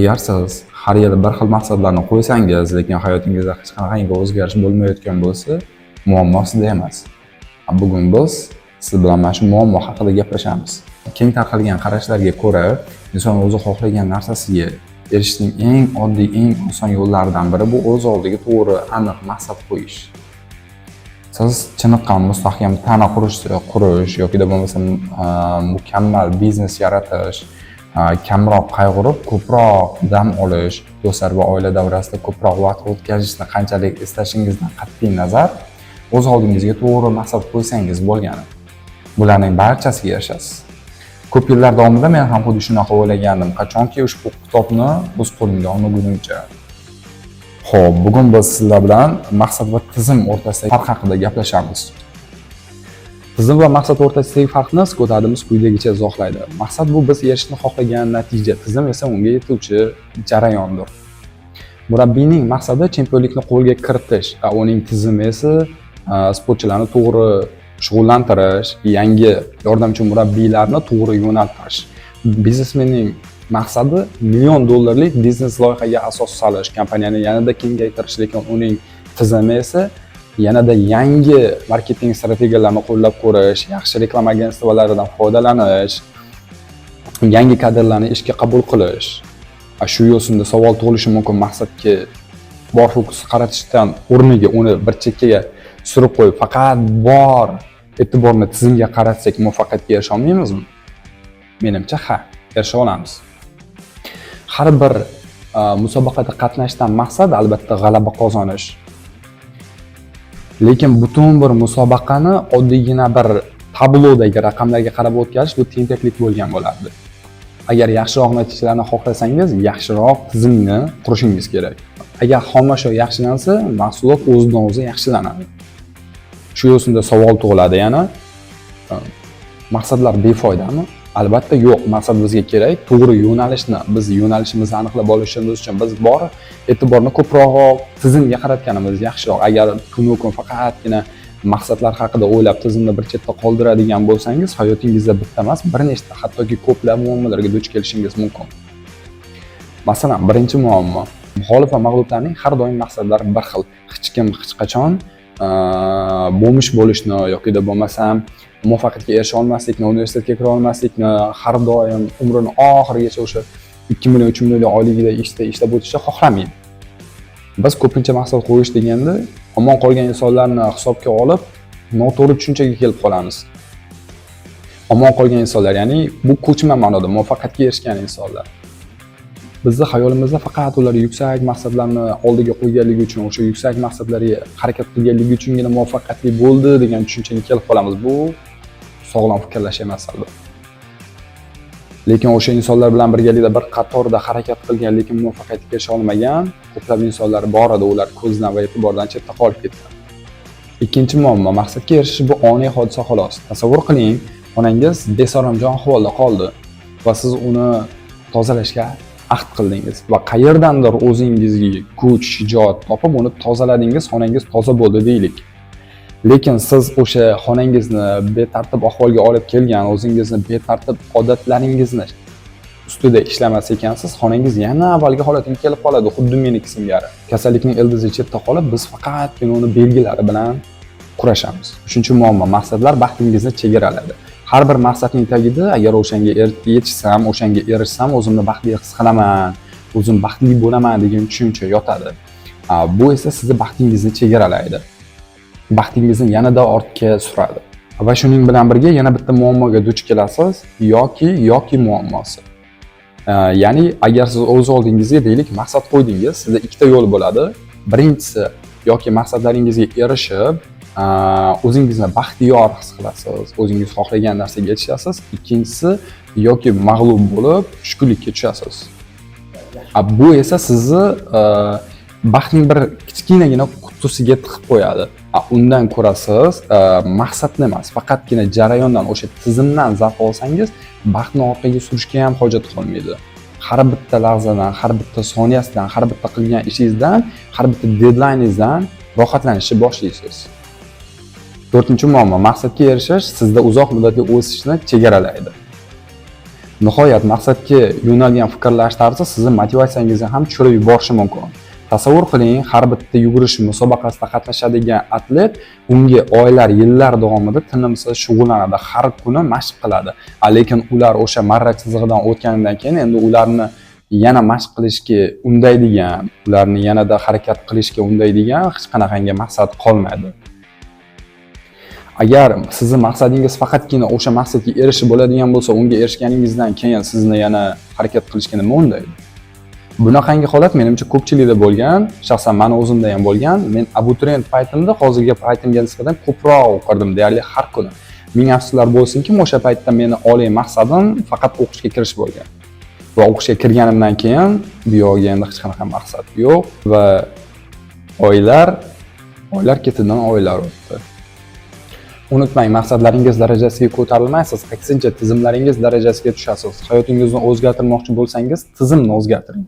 Agar siz har yili bir xil maqsadlarni qo'ysangiz, lekin hayotingizda hech qanaqangi o'zgarish bo'lmayotgan bo'lsa, muammo sizda emas. Bugun biz siz bilan mana shu muammo haqida gaplashamiz. Keng tarqalgan qarashlarga ko'ra, inson o'zi xohlagan narsasiga erishishning eng oddiy, eng oson yo'llaridan biri bu o'z oldiga to'g'ri, aniq maqsad qo'yish. Siz chiniqqan mustahkam tana qurish yoki bo'lmasa mukammal biznes yaratish, kamroq qayg'urib, ko'proq dam olish, do'stlar va oila davrasida ko'proq vaqt o'tkazishni qanchalik istashingizdan qat'iy nazar, o'z oldingizga to'g'ri maqsad qo'ysangiz bo'lgani. Bularning barchasiga erishasiz. Ko'p yillar davomida men ham xuddi shunaqa o'ylagandim, qachonki ushbu kitobni o'z qo'limga olmagunimcha. Xo'p, bugun biz sizlar bilan maqsad va tizim o'rtasidagi farq haqida gaplashamiz. Tizim va maqsad o'rtasidagi farqni Scott quyidagicha izohlaydi. Maqsad bu biz erishishni xohlagan natija, tizim esa unga yetuvchi jarayondir. Murabbiyning maqsadi chempionlikni qo'lga kiritish, uning tizimi esa sportchilarni to'g'ri shug'ullantirish, yangi yordamchi murabbiylarni to'g'ri yo'naltirish. Biznesmenning maqsadi $1 million biznes loyihaga asos solish, kompaniyani yanada kengaytirish, lekin uning tizimi esa yanada yangi marketing strategiyalarini qo'llab ko'rish, yaxshi reklama agentstvalaridan foydalanish, yangi kadrlarni ishga qabul qilish. Shu yo'sinda savol tug'ilishi mumkin, maqsadga bor fokus qaratishdan o'rniga uni bir chekkaga surib qo'yib, faqat bor e'tiborni tizimga qaratsak muvaffaqiyatga erisha olmaymizmi? Menimcha ha, erisha olamiz. Har bir musobaqada qatnashdan maqsad albatta g'alaba qozonish. Lekin butun bir musobaqani oddiygina bir tablodagi raqamlarga qarab o'tkazish bu tentaklik bo'lgan bo'lardi. Agar yaxshiroq natijalarni xohlasangiz, yaxshiroq tizimni qurishingiz kerak. Agar xomashyo yaxshilansa, mahsulot o'zidan o'zi yaxshilanadi. Shu yo'sinda savol tug'iladi yana. Maqsadlar befoydami? Albatta yo'q, maqsad bizga kerak. To'g'ri yo'nalishni, biz yo'nalishimizni aniqlab olishimiz uchun biz bor e'tiborni ko'proq tizimga qaratganimiz yaxshiroq. Agar kun-kun faqatgina maqsadlar haqida o'ylab tizimni bir chetda qoldiradigan bo'lsangiz, hayotingizda bitta emas, bir nechta, hattoki ko'plab muammolarga duch kelishingiz mumkin. Masalan, birinchi muammo, muxolif va mag'lublarning har doim maqsadlari bir xil. Hech kim hech qachon bo'mish bo'lishni yoki bo'lmasam muvaffaqiyatga erisha olmaslikni, universitetga kira olmaslikni, har doim umrini oxirigacha o'sha 2 million, 3 million oyligida ishlab o'tishni xohlamaydi. Biz ko'pincha maqsad qo'yish deganda omon qolgan insonlarni hisobga olib, noto'g'ri tushunchaga kelib qolamiz. Omon qolgan insonlar, ya'ni bu ko'chma ma'noda muvaffaqiyatga erishgan insonlar. Bizni hayolimizda faqat ular yuksak maqsadlarni oldiga qo'yganligi uchun, o'sha yuksak maqsadlarga harakat qilganligi uchungina muvaffaqiyatli bo'ldi degan tushunchaga kelib qolamiz. Bu sog'lom fikrlash emas albatta. Lekin o'sha insonlar bilan birgalikda bir qatorda harakat qilgan, lekin muvaffaqiyatga erisha olmagan ko'plab insonlar bor edi, ular ko'zdan va e'tibordan chetda qolib ketgan. Ikkinchi muammo, maqsadga erishish bu oniy hodisa xolos. Tasavvur qiling, onangiz besaramjon ahvolda qoldi va siz uni tozalashga ahd qildingiz va qayerdandir o'zingizga kuch, shijoat topib uni tozaladingiz, xonangiz toza bo'ldi deylik. Lekin siz o'sha xonangizni betartib ahvolga olib kelgan, o'zingizni betartib odatlaringizni ustida ishlamas ekansiz, xonangiz yana avvalgi holatiga kelib qoladi, xuddi meniki singari. Kasallikning ildizi chetda qolib, biz faqatgina uni belgilari bilan kurashamiz. Uchinchi muammo, maqsadlar baxtingizni chegaralaydi. Har bir maqsadning tagida agar o'shanga yetishsam, o'shanga erishsam, o'zimni baxtli his qilaman, o'zim baxtli bo'laman degan tushuncha yotadi. Bu esa sizni baxtingizni chegaralaydi. Baxtingizni yanada ortga suradi. Va shuning bilan birga yana bitta muammoga duch kelasiz, yoki muammosi. Ya'ni agar siz o'z oldingizga deylik maqsad qo'ydingiz, sizda ikkita yo'l bo'ladi. Birinchisi, yoki maqsadlaringizga erishib, o'zingizni baxtiyor his qilasiz, o'zingiz xohlagan narsaga yetishasiz. Ikkinchisi, yoki mag'lub bo'lib, tushkunlikka tushasiz. Bu esa sizni baxtning bir kichkinagina qutisiga tiqib qo'yadi. Undan ko'ra siz maqsadni emas, faqatgina jarayondan, o'sha tizimdan zavq olsangiz, baxtni orqaga surishga ham hojat qolmaydi. Har bitta lahzadan, har bitta soniyasidan, har bitta qilgan ishingizdan, har bitta deadlayningizdan rohatlanishni boshlaysiz. To'rtinchi muammo, maqsadga erishish sizda uzoq muddatli o'sishni chegaralaydi. nihoyat maqsadga yo'nalgan fikrlash tarzi sizni motivatsiyangizni ham tushirib yuborishi mumkin. Tasavvur qiling, har bitta yugurish musobaqasida qatnashadigan atlet unga oylar, yillar davomida tinimsiz shug'ullanadi, har kuni mashq qiladi. Lekin ular o'sha marra chizig'idan o'tganidan keyin endi ularni yana mashq qilishga undaydigan, ularni yanada harakat qilishga undaydigan hech qanaqangi maqsad qolmaydi. Agar sizni maqsadingiz faqatgina o'sha maqsadga erishib bo'ladigan bo'lsa, unga erishganingizdan keyin sizni yana harakat qilishga nima undaydi? Bunaqangi holat menimcha ko'pchilikda bo'lgan, shaxsan meni o'zimda ham bo'lgan. Men abituriyent paytimda hozirgi paytimga nisbatan ko'proq o'qirdim, deyarli har kuni. Ming afsuslar bo'lsinki, o'sha paytda meni oliy maqsadim faqat o'qishga kirish bo'lgan. Va o'qishga kirganimdan keyin bu yoqga endi hech qanaqa maqsad yo'q va oylar ketidan oylar o'tdi. Unutmang, maqsadlaringiz darajasiga ko'tarilmaysiz, aksincha tizimlaringiz darajasiga tushasiz. Hayotingizni o'zgartirmoqchi bo'lsangiz, tizimni o'zgartiring.